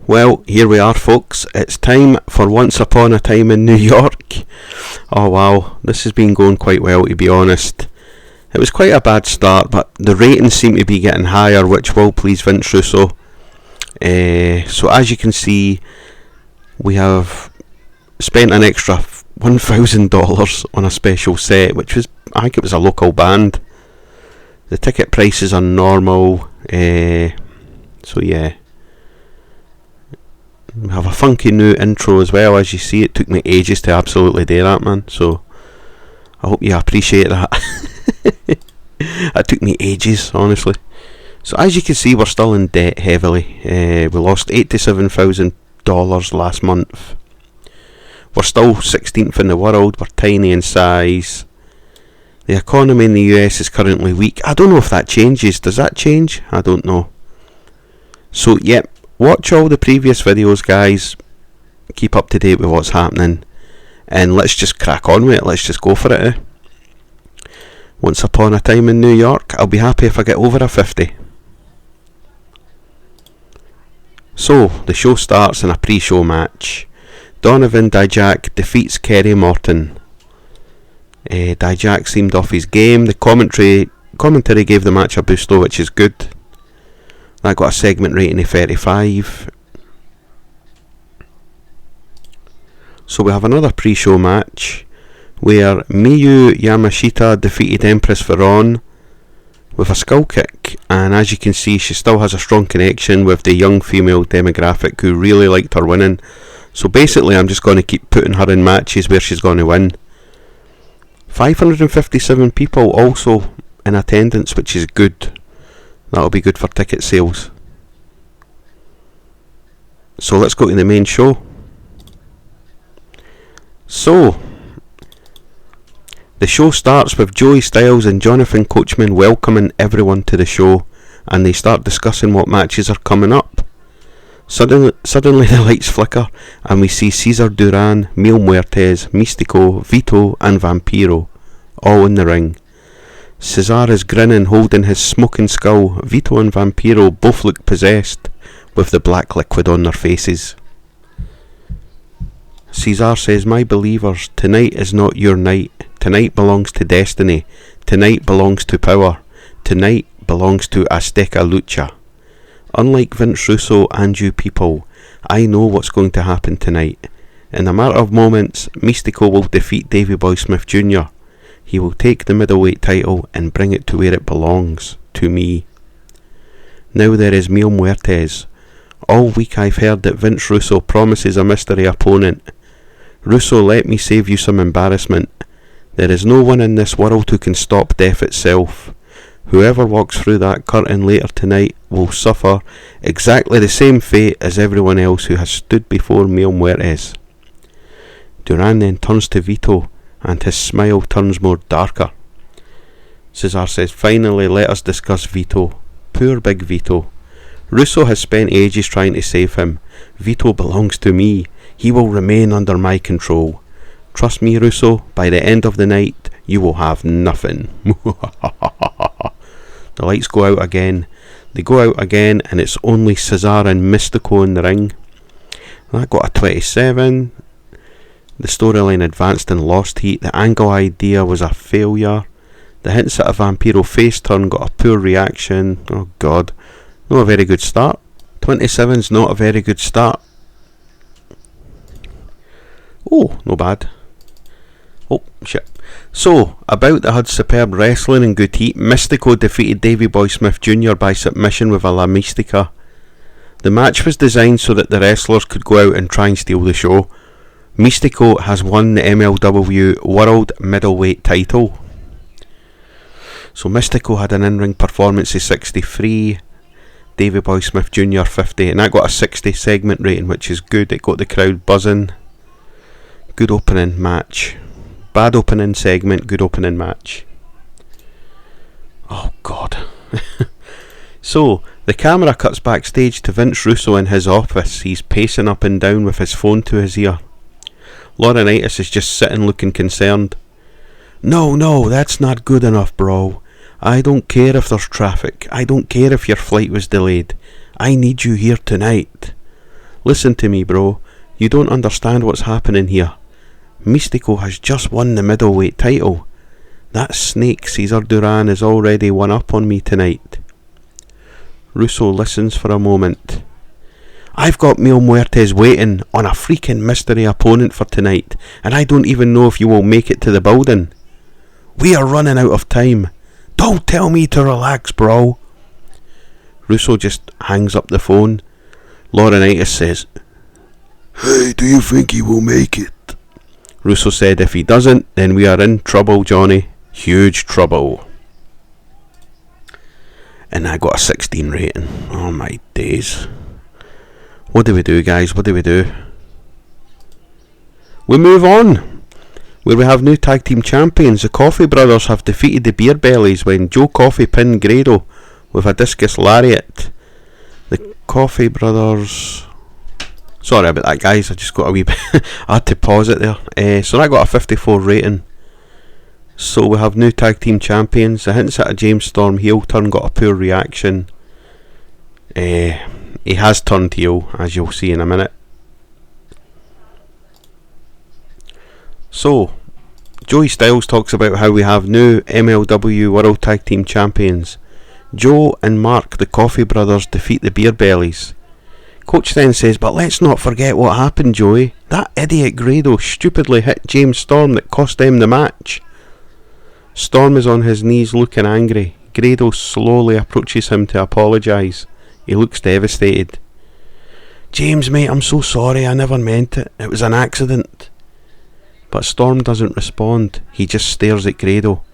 Well, here we are, folks. It's time for Once Upon a Time in New York. Oh wow, this has been going quite well, to be honest. It was quite a bad start, but the ratings seem to be getting higher, which will please Vince Russo. So as you can see, we have spent an extra $1,000 on a special set, which was, I think it was a local band. The ticket prices are normal, so yeah. We have a funky new intro as well. As you see, it took me ages to absolutely do that, man, so I hope you appreciate that. It took me ages, honestly. So as you can see, we're still in debt heavily. We lost $87,000 last month. We're still 16th in the world. We're tiny in size. The economy in the US is currently weak. I don't know if that changes. Does that change? I don't know. So yep, watch all the previous videos, guys. Keep up to date with what's happening, and let's just crack on with it. Let's just go for it, eh? Once Upon a Time in New York. I'll be happy if I get over a 50. So the show starts in a pre-show match. Donovan Dijak defeats Kerry Morton. Dijak seemed off his game. The commentary gave the match a boost though, which is good. That got a segment rating of 35. So we have another pre-show match where Miyu Yamashita defeated Empress Veron with a skull kick, and as you can see, she still has a strong connection with the young female demographic who really liked her winning. So basically I'm just going to keep putting her in matches where she's going to win. 557 people also in attendance, which is good. That'll be good for ticket sales. So let's go to the main show. So the show starts with Joey Styles and Jonathan Coachman welcoming everyone to the show, and they start discussing what matches are coming up. Suddenly the lights flicker and we see Cesar Duran, Mil Muertes, Mystico, Vito and Vampiro all in the ring. Cesar is grinning, holding his smoking skull. Vito and Vampiro both look possessed with the black liquid on their faces. Cesar says, "My believers, tonight is not your night. Tonight belongs to destiny. Tonight belongs to power. Tonight belongs to Azteca Lucha. Unlike Vince Russo and you people, I know what's going to happen tonight. In a matter of moments, Mystico will defeat Davey Boy Smith Jr. He will take the middleweight title and bring it to where it belongs, to me. Now there is Mil Muertes. All week I've heard that Vince Russo promises a mystery opponent. Russo, let me save you some embarrassment. There is no one in this world who can stop death itself. Whoever walks through that curtain later tonight will suffer exactly the same fate as everyone else who has stood before Mil Muertes." Duran then turns to Vito, and his smile turns more darker. Cesar says, "Finally, let us discuss Vito. Poor big Vito. Russo has spent ages trying to save him. Vito belongs to me. He will remain under my control. Trust me, Russo, by the end of the night, you will have nothing." The lights go out again. They go out again, and it's only Cesar and Mystico in the ring. That got a 27. The storyline advanced and lost heat. The angle idea was a failure. The hints at a Vampiro face turn got a poor reaction. Oh god. Not a very good start. 27's not a very good start. Oh, no bad. Oh, shit. So, about the HUD superb wrestling and good heat, Mystico defeated Davey Boy Smith Jr. by submission with a La Mystica. The match was designed so that the wrestlers could go out and try and steal the show. Mystico has won the MLW World Middleweight title. So Mystico had an in-ring performance of 63, Davey Boy Smith Jr. 50, and that got a 60 segment rating, which is good. It got the crowd buzzing. Good opening match. Bad opening segment, good opening match. Oh god. So, the camera cuts backstage to Vince Russo in his office. He's pacing up and down with his phone to his ear. Laurinaitis is just sitting looking concerned. No, that's not good enough, bro. I don't care if there's traffic. I don't care if your flight was delayed. I need you here tonight. Listen to me, bro. You don't understand what's happening here. Mystico has just won the middleweight title. That snake Cesar Duran is already one up on me tonight. Russo listens for a moment. I've got Mil Muertes waiting on a freaking mystery opponent for tonight, and I don't even know if you will make it to the building. We are running out of time. Don't tell me to relax, bro. Russo just hangs up the phone. Laurinaitis says, Hey, do you think he will make it? Russo said, if he doesn't, then we are in trouble, Johnny. Huge trouble. And I got a 16 rating. Oh my days. What do we do, guys? What do we do? We move on, where we have new tag team champions. The Coffey brothers have defeated the Beer Bellies when Joe Coffey pinned Grado with a discus lariat. The Coffey brothers... Sorry about that, guys. I just got a wee bit... I had to pause it there. So that got a 54 rating. So we have new tag team champions. The hints at a James Storm heel turn got a poor reaction. He has turned heel, as you'll see in a minute. So, Joey Styles talks about how we have new MLW World Tag Team Champions. Joe and Mark, the Coffey brothers, defeat the Beer Bellies. Coach then says, but let's not forget what happened, Joey. That idiot Grado stupidly hit James Storm that cost them the match. Storm is on his knees looking angry. Grado slowly approaches him to apologise. He looks devastated. James, mate, I'm so sorry. I never meant it. It was an accident. But Storm doesn't respond. He just stares at Grado.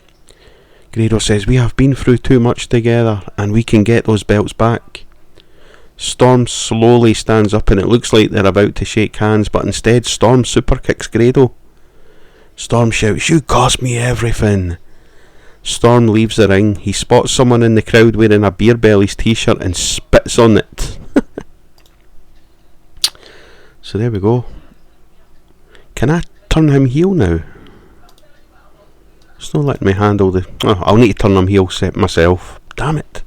Grado says, we have been through too much together and we can get those belts back. Storm slowly stands up and it looks like they're about to shake hands, but instead Storm super kicks Grado. Storm shouts, you cost me everything. Storm leaves the ring. He spots someone in the crowd wearing a Beer Bellies t-shirt and spits on it. So there we go. Can I turn him heel now? It's not letting me handle the... Oh, I'll need to turn him heel myself. Damn it.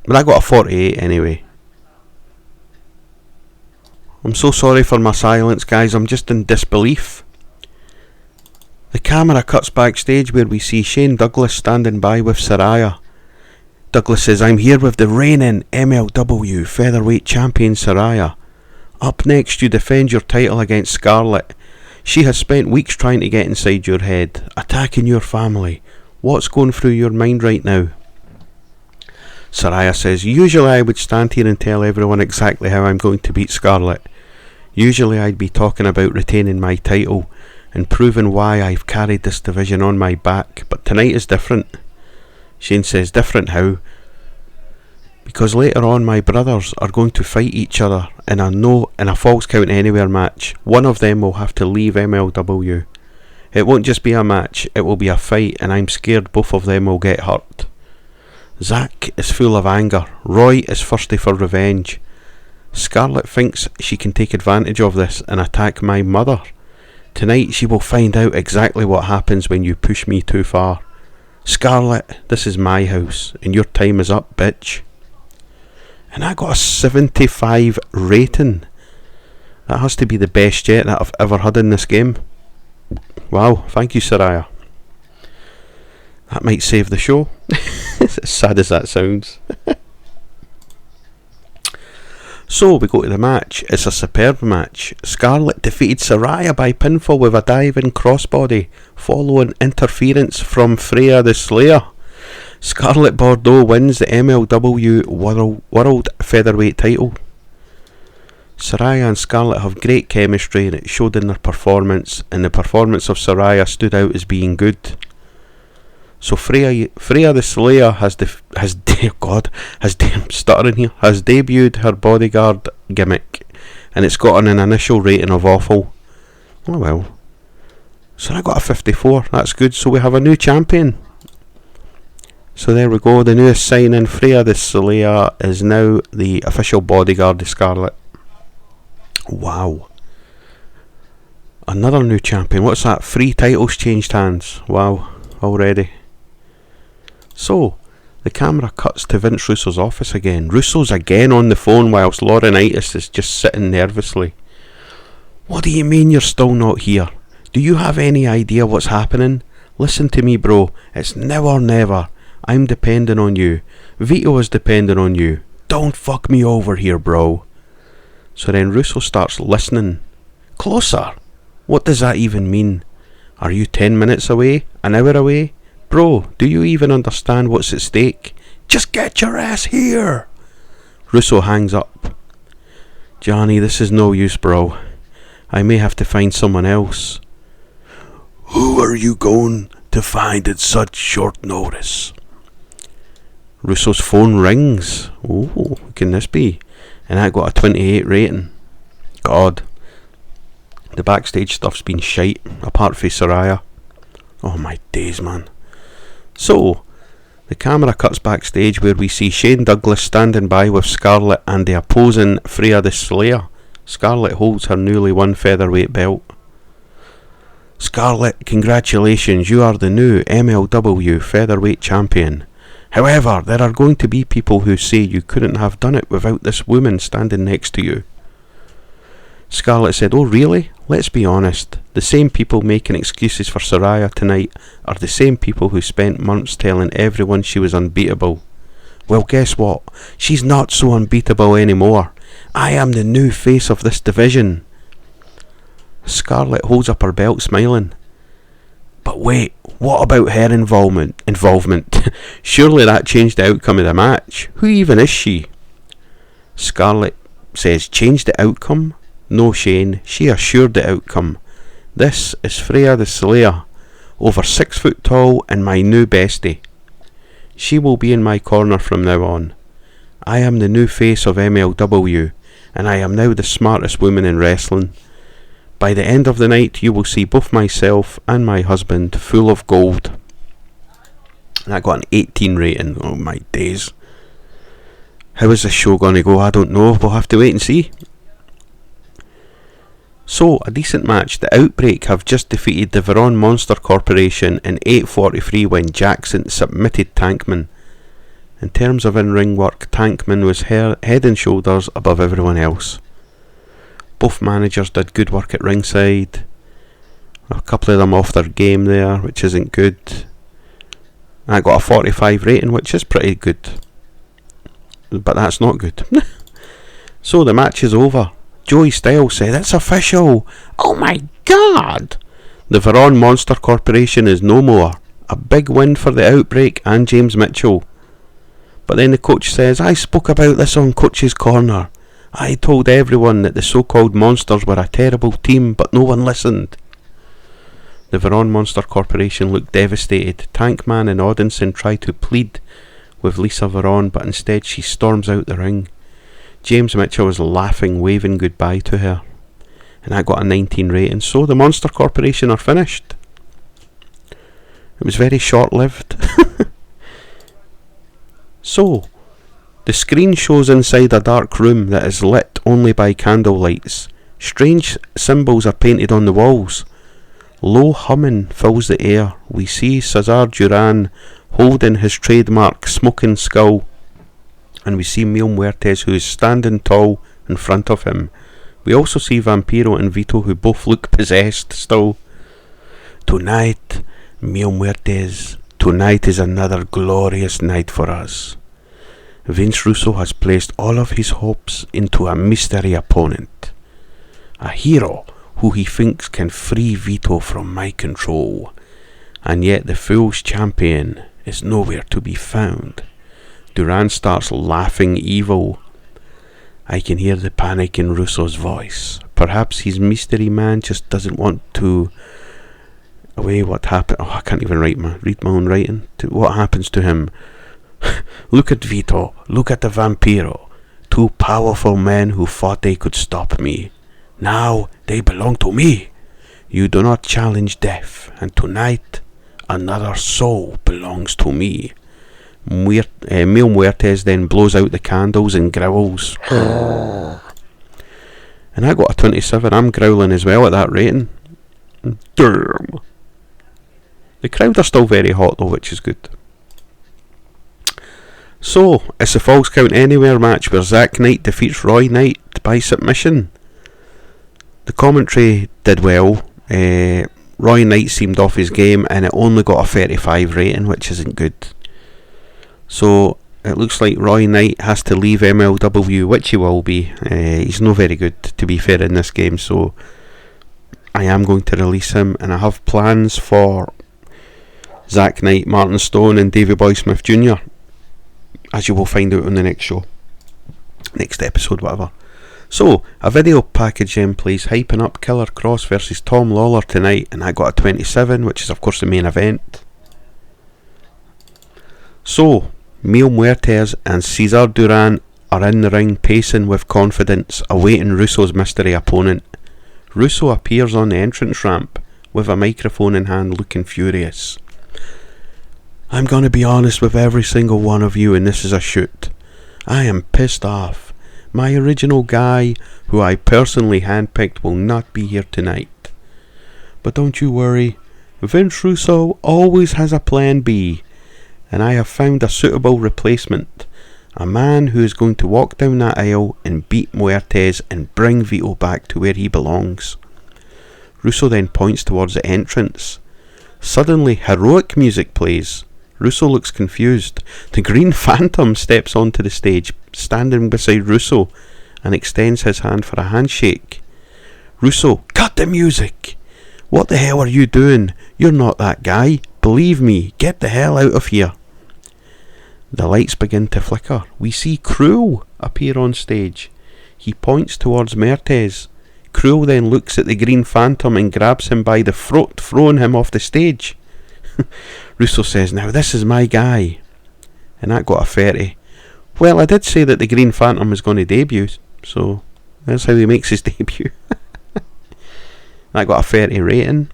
But I got a 48 anyway. I'm so sorry for my silence, guys. I'm just in disbelief. The camera cuts backstage where we see Shane Douglas standing by with Saraya. Douglas says, I'm here with the reigning MLW featherweight champion Saraya. Up next, you defend your title against Scarlett. She has spent weeks trying to get inside your head, attacking your family. What's going through your mind right now? Saraya says, usually I would stand here and tell everyone exactly how I'm going to beat Scarlett. Usually I'd be talking about retaining my title and proving why I've carried this division on my back, but tonight is different. Shane says, different how? Because later on my brothers are going to fight each other in a falls count anywhere match. One of them will have to leave MLW. It won't just be a match, it will be a fight, and I'm scared both of them will get hurt. Zach is full of anger. Roy is thirsty for revenge. Scarlett thinks she can take advantage of this and attack my mother. Tonight she will find out exactly what happens when you push me too far. Scarlett, this is my house, and your time is up, bitch. And I got a 75 rating. That has to be the best yet that I've ever had in this game. Wow, thank you, Saraya. That might save the show. As sad as that sounds. So we go to the match. It's a superb match. Scarlett defeated Saraya by pinfall with a diving crossbody, following interference from Freya the Slayer. Scarlett Bordeaux wins the MLW World Featherweight title. Saraya and Scarlett have great chemistry and it showed in their performance, and the performance of Saraya stood out as being good. So Freya the Slayer has debuted her bodyguard gimmick, and it's gotten an initial rating of awful. Oh well. So I got a 54. That's good. So we have a new champion. So there we go. The newest signing, Freya the Slayer, is now the official bodyguard of Scarlett. Wow. Another new champion. What's that? 3 titles changed hands. Wow. Already. So, The camera cuts to Vince Russo's office again. Russo's again on the phone whilst Laurinaitis is just sitting nervously. What do you mean you're still not here? Do you have any idea what's happening? Listen to me, bro. It's now or never. I'm depending on you. Vito is depending on you. Don't fuck me over here, bro. So then Russo starts listening. Closer? What does that even mean? Are you 10 minutes away? An hour away? Bro, do you even understand what's at stake? Just get your ass here! Russo hangs up. Johnny, this is no use, bro. I may have to find someone else. Who are you going to find at such short notice? Russo's phone rings. Oh, who can this be? And that got a 28 rating. God. The backstage stuff's been shite, apart from Saraya. Oh my days, man. So, the camera cuts backstage where we see Shane Douglas standing by with Scarlett and the opposing Freya the Slayer. Scarlett holds her newly won featherweight belt. Scarlett, congratulations, you are the new MLW featherweight champion. However, there are going to be people who say you couldn't have done it without this woman standing next to you. Scarlett said, oh really? Let's be honest. The same people making excuses for Saraya tonight are the same people who spent months telling everyone she was unbeatable. Well, guess what? She's not so unbeatable anymore. I am the new face of this division. Scarlett holds up her belt smiling. But wait, what about her involvement? Surely that changed the outcome of the match. Who even is she? Scarlett says, change the outcome? No, Shane, she assured the outcome. This is Freya the Slayer, over 6 foot tall and my new bestie. She will be in my corner from now on. I am the new face of MLW, and I am now the smartest woman in wrestling. By the end of the night, you will see both myself and my husband full of gold. And I got an 18 rating. Oh my days. How is this show going to go? I don't know. We'll have to wait and see. So, a decent match. The Outbreak have just defeated the Veron Monster Corporation in 8:43 when Jackson submitted Tankman. In terms of in-ring work, Tankman was head and shoulders above everyone else. Both managers did good work at ringside. A couple of them off their game there, which isn't good. I got a 45 rating, which is pretty good. But that's not good. So the match is over. Joey Styles said, it's official. Oh my god! The Veron Monster Corporation is no more. A big win for the Outbreak and James Mitchell. But then the coach says, I spoke about this on Coach's Corner. I told everyone that the so-called monsters were a terrible team, but no one listened. The Veron Monster Corporation looked devastated. Tankman and Odinson try to plead with Lisa Veron, but instead she storms out the ring. James Mitchell was laughing, waving goodbye to her. And I got a 19 rating. So the Monster Corporation are finished. It was very short-lived. So, the screen shows inside a dark room that is lit only by candle lights. Strange symbols are painted on the walls. Low humming fills the air. We see Cesar Duran holding his trademark smoking skull. And we see Mil Muertes, who is standing tall in front of him. We also see Vampiro and Vito, who both look possessed still. Tonight, Mil Muertes, tonight is another glorious night for us. Vince Russo has placed all of his hopes into a mystery opponent. A hero who he thinks can free Vito from my control. And yet the Fool's champion is nowhere to be found. Duran starts laughing evil. I can hear the panic in Russo's voice. Perhaps his mystery man just doesn't want to away what happened. Oh, I can't even read my own writing. What happens to him? Look at Vito. Look at the Vampiro. Two powerful men who thought they could stop me. Now they belong to me. You do not challenge death. And tonight, another soul belongs to me. Mil Muertes then blows out the candles and growls. And I got a 27. I'm growling as well at that rating. Damn. The crowd are still very hot though, which is good. So, it's a Falls Count Anywhere match where Zack Knight defeats Roy Knight by submission. The commentary did well. Roy Knight seemed off his game and it only got a 35 rating, which isn't good. So, it looks like Roy Knight has to leave MLW, which he will be. He's not very good, to be fair, in this game, so I am going to release him, and I have plans for Zack Knight, Martin Stone and Davey Boy Smith Jr., as you will find out on the next show, next episode, whatever. So, a video package then, please, hyping up Killer Kross versus Tom Lawler tonight, and I got a 27, which is of course the main event. So, Mil Muertes and Cesar Duran are in the ring, pacing with confidence, awaiting Russo's mystery opponent. Russo appears on the entrance ramp with a microphone in hand, looking furious. I'm going to be honest with every single one of you, and this is a shoot. I am pissed off. My original guy, who I personally handpicked, will not be here tonight. But don't you worry, Vince Russo always has a plan B, and I have found a suitable replacement. A man who is going to walk down that aisle and beat Muertes and bring Vito back to where he belongs. Russo then points towards the entrance. Suddenly, heroic music plays. Russo looks confused. The Green Phantom steps onto the stage, standing beside Russo, and extends his hand for a handshake. Russo, cut the music! What the hell are you doing? You're not that guy. Believe me, get the hell out of here. The lights begin to flicker. We see Cruel appear on stage. He points towards Muertes. Cruel then looks at the Green Phantom and grabs him by the throat, throwing him off the stage. Russo says, now this is my guy. And that got a 30. Well, I did say that the Green Phantom was going to debut, so that's how he makes his debut. That got a 30 rating.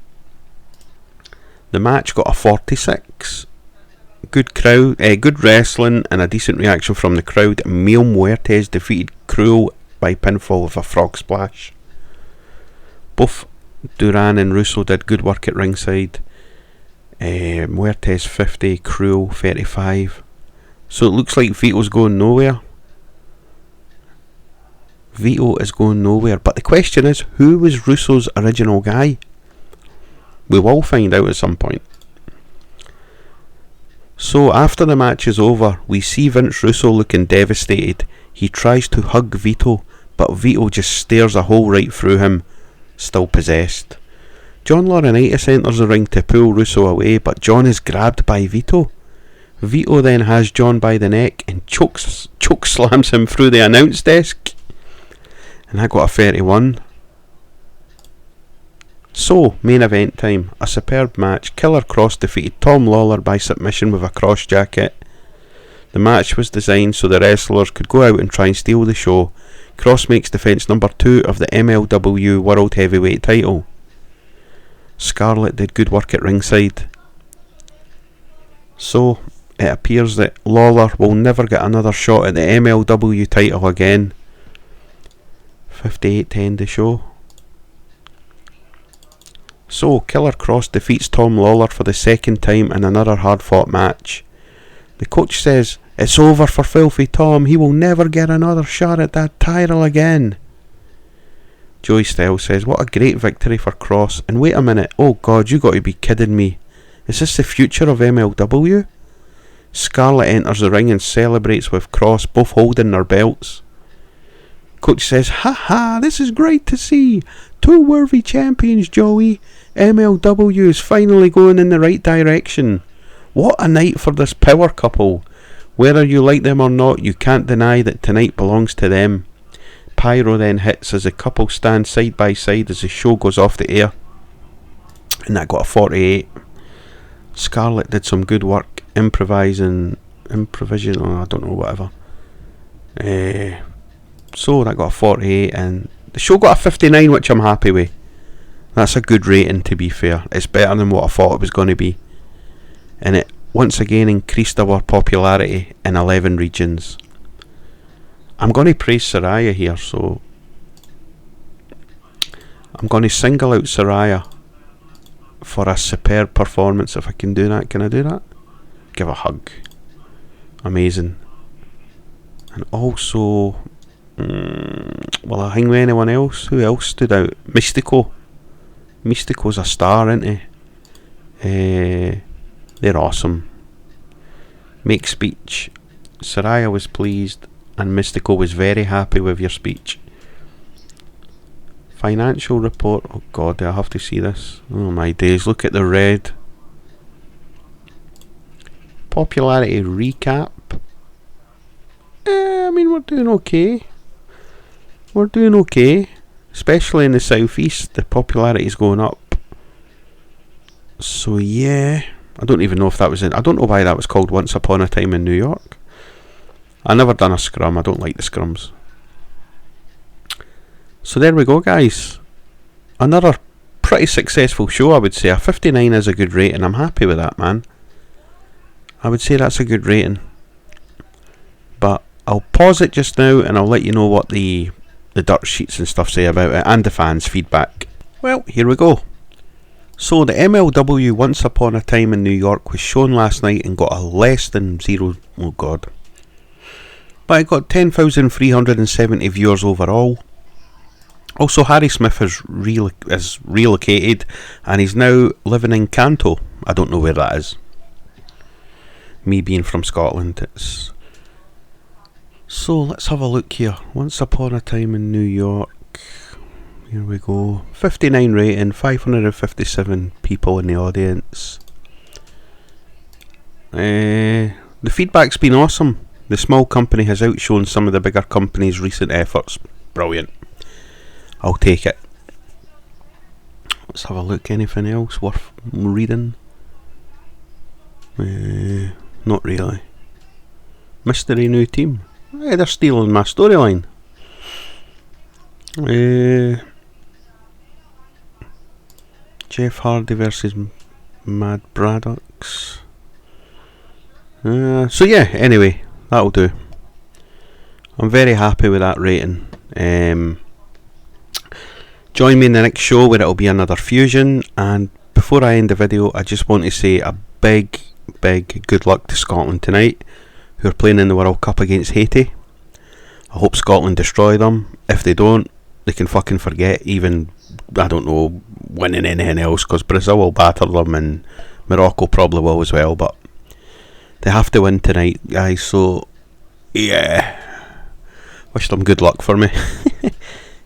The match got a 46. Good crowd, good wrestling and a decent reaction from the crowd. Mil Muertes defeated Cruel by pinfall with a frog splash. Both Duran and Russo did good work at ringside. Muertes 50, Cruel 35. So it looks like Vito's going nowhere. Vito is going nowhere, but the question is, who was Russo's original guy? We will find out at some point. So after the match is over, we see Vince Russo looking devastated. He tries to hug Vito, but Vito just stares a hole right through him, still possessed. John Laurinaitis enters the ring to pull Russo away, but John is grabbed by Vito. Vito then has John by the neck and choke slams him through the announce desk. And I got a 31. So, main event time. A superb match. Killer Kross defeated Tom Lawler by submission with a cross jacket. The match was designed so the wrestlers could go out and try and steal the show. Kross makes defence number 2 of the MLW World Heavyweight title. Scarlett did good work at ringside. So, it appears that Lawler will never get another shot at the MLW title again. 58 to end the show. So, Killer Kross defeats Tom Lawler for the second time in another hard-fought match. The coach says, it's over for Filthy Tom, he will never get another shot at that title again. Joey Styles says, what a great victory for Kross, and wait a minute, oh god, you got to be kidding me. Is this the future of MLW? Scarlett enters the ring and celebrates with Kross, both holding their belts. Coach says, haha, this is great to see. 2 worthy champions, Joey. MLW is finally going in the right direction. What a night for this power couple. Whether you like them or not, you can't deny that tonight belongs to them. Pyro then hits as the couple stand side by side as the show goes off the air. And that got a 48. Scarlett did some good work improvising, I don't know, whatever. So that got a 48 and the show got a 59, which I'm happy with. That's a good rating, to be fair. It's better than what I thought it was going to be. And it once again increased our popularity in 11 regions. I'm going to praise Saraya here, so I'm going to single out Saraya for a superb performance. If I can do that, can I do that? Give a hug. Amazing. And also, will I hang with anyone else? Who else stood out? Mystico. Mystico's a star, isn't he? They're awesome. Make speech. Saraya was pleased, and Mystico was very happy with your speech. Financial report. Oh god, do I have to see this? Oh my days, look at the red. Popularity recap. I mean, we're doing okay. We're doing okay. Especially in the southeast, the popularity is going up. So yeah, I don't even know if that was in. I don't know why that was called Once Upon a Time in New York. I never done a scrum. I don't like the scrums. So there we go, guys. Another pretty successful show, I would say. A 59 is a good rating. I'm happy with that, man. I would say that's a good rating. But I'll pause it just now and I'll let you know what the dirt sheets and stuff say about it, and the fans' feedback. Well, here we go. So the MLW Once Upon a Time in New York was shown last night and got a less than 0. Oh god. But it got 10,370 viewers overall. Also, Harry Smith has relocated and he's now living in Canto. I don't know where that is. Me being from Scotland, it's... So let's have a look here. Once Upon a Time in New York. Here we go. 59 rating, 557 people in the audience. The feedback's been awesome. The small company has outshone some of the bigger companies' recent efforts. Brilliant. I'll take it. Let's have a look. Anything else worth reading? Not really. Mystery new team. They're stealing my storyline. Jeff Hardy versus Mad Braddocks. So yeah, anyway, that'll do. I'm very happy with that rating. Join me in the next show where it'll be another fusion, and before I end the video I just want to say a big good luck to Scotland tonight, who are playing in the World Cup against Haiti. I hope Scotland destroy them. If they don't, they can fucking forget even, I don't know, winning anything else, because Brazil will batter them and Morocco probably will as well, but they have to win tonight, guys. So yeah, wish them good luck for me.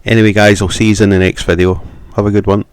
Anyway guys, I'll see you in the next video. Have a good one.